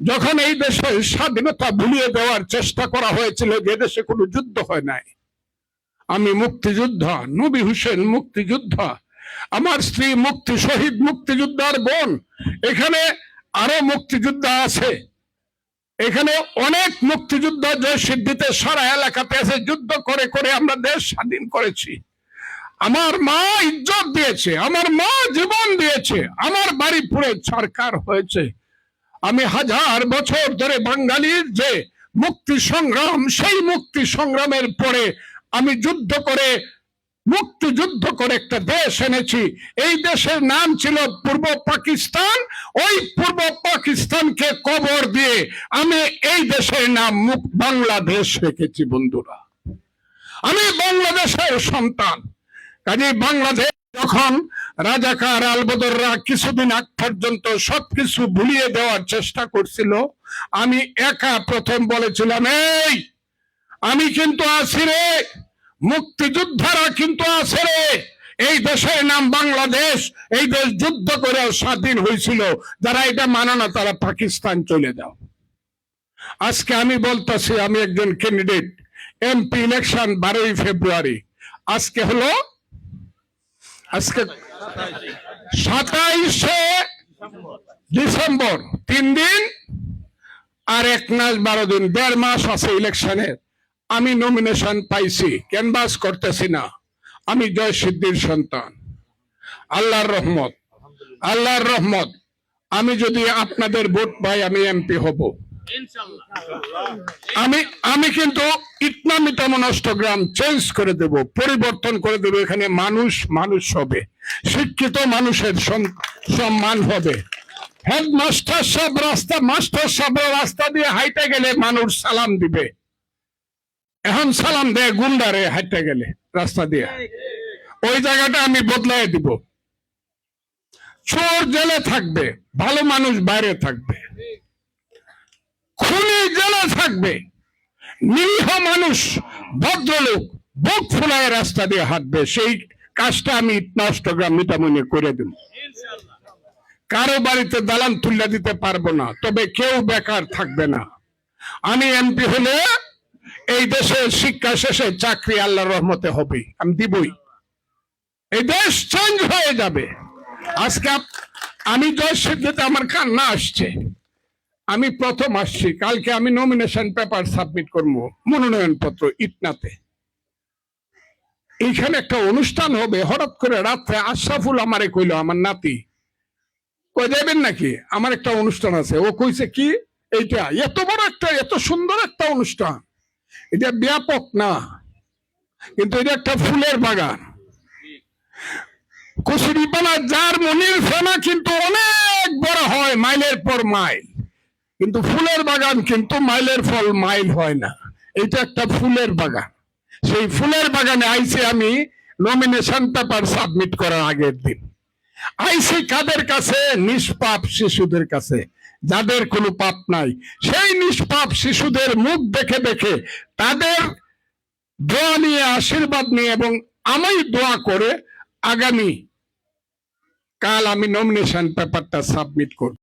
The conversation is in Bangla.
যখন এই দেশের স্বাধীনতা ভুলিয়ে দেওয়ার চেষ্টা করা হয়েছিল, যে দেশে কোনো যুদ্ধ হয় নাই। আমি মুক্তিযোদ্ধা, নবী হোসেন মুক্তিযোদ্ধা, আমার স্ত্রী মুক্তি শহীদ মুক্তিযোদ্ধার বোন, এখানে আরো মুক্তিযোদ্ধা আছে, এখানে অনেক মুক্তিযোদ্ধা জয়সিদ্ধিতে সারা এলাকাতে আছে। যুদ্ধ করে করে আমরা দেশ স্বাধীন করেছি। আমার মা ইজ্জত দিয়েছে, আমার মা জীবন দিয়েছে, আমার বাড়ি পুরে সরকার হয়েছে। আমি হাজার বছর ধরে বাঙালির যে মুক্তি সংগ্রাম, সেই মুক্তি সংগ্রামের পরে আমি যুদ্ধ করে মুক্তিযুদ্ধ করে একটা দেশ এনেছি। এই দেশের নাম ছিল পূর্ব পাকিস্তান। ওই পূর্ব পাকিস্তানকে কবর দিয়ে আমি এই দেশের নাম বাংলাদেশ রেখেছি। বন্ধুরা, আমি বাংলাদেশের সন্তান। কাজে বাংলাদেশ যখন রাজাকার আলবদররা কিছুদিন আগ পর্যন্ত সবকিছু ভুলিয়ে দেওয়ার চেষ্টা করছিল, আমি একা প্রথম বলেছিলাম, এই আমি কিন্তু আছি রে, মুক্তিযোদ্ধারা কিন্তু আছে রে, এই দেশের নাম বাংলাদেশ, এই দেশ যুদ্ধ করে স্বাধীন হয়েছিল, যারা এটা মানে না তারা পাকিস্তান চলে যাও। আজকে আমি বলতেছি, আমি একজন ক্যান্ডিডেট, এমপি ইলেকশন 12ই ফেব্রুয়ারি, আজকে হলো 27শে ডিসেম্বর, 3 দিন আর 1 মাস 12 দিন, 1.5 মাস আছে ইলেকশনের। আমি নমিনেশন পাইছি, ক্যানভাস করতেছি না। আমি জয়সিদ্ধির সন্তান, আল্লাহর রহমত, আল্লাহর রহমত। আমি যদি আপনাদের ভোট পাই, আমি এমপি হব। আমি কিন্তু ইটনামিটা নষ্টগ্রাম চেঞ্জ করে দেব, পরিবর্তন করে দেব। এখানে মানুষ মানুষ হবে, শিক্ষিত মানুষের সম্মান হবে। হেডমাস্টার সব রাস্তা, মাস্টার সব রাস্তা দিয়ে হাইটে গেলে মানুষ সালাম দিবে, এখন সালাম দেয় গুন্ডারে হাইটে গেলে রাস্তা দিয়ে। ওই জায়গাটা আমি বদলাই দিব। চোর জেলে থাকবে, ভালো মানুষ বাইরে থাকবে, খুনি জেলে থাকবে, নিরীহ মানুষ ভদ্রলোক বুক ফুলায় রাস্তা দিয়ে হাঁটবে। সেই কাজটা আমি নষ্টগ্রাম মিটামনে করে দেব। কারো বাড়িতে দালান তুলে দিতে পারবো না, তবে কেউ বেকার থাকবে না। আমি এমপি হলে এই দেশের শিক্ষা শেষে চাকরি আল্লাহর রহমতে হবে, আমি দিবই। এই দেশ চেঞ্জ হয়ে যাবে। আজকে আমি জয়সিদ্ধিতে আমার কান্না আসছে, আমি প্রথম আসছি। কালকে আমি নমিনেশন পেপার সাবমিট করবো, মনোনয়ন পত্র ইটনাতে। এইখানে একটা অনুষ্ঠান হবে, হঠাৎ করে রাত্রে আশরাফুল আমারে কইল, আমার নাতি, কই যাবেন নাকি, আমার একটা অনুষ্ঠান আছে। ও কইছে কি, এইটা এত বড় একটা, এত সুন্দর একটা অনুষ্ঠান, এটা ব্যাপক না, কিন্তু এটা একটা ফুলের বাগান। কুশিরিপানা যার মনির ফেনা কিন্তু অনেক বড় হয়, মাইলের পর মাইল, কিন্তু ফুলের বাগান কিন্তু মাইলের ফল মাইল হয় না। এটা একটা ফুলের বাগান। সেই ফুলের বাগানে আইসি আমি নমিনেশন পেপার সাবমিট করার আগের দিন। আইসি কাদের কাছে? নিষ্পাপ শিশুদের কাছে, যাদের কোনো পাপ নাই। সেই নিষ্পাপ শিশুদের মুখ দেখে দেখে, তাদের দোয়া নিয়ে, আশীর্বাদ নিয়ে এবং আমি দোয়া করে আগামী কাল আমি নমিনেশন পেপারটা সাবমিট করব।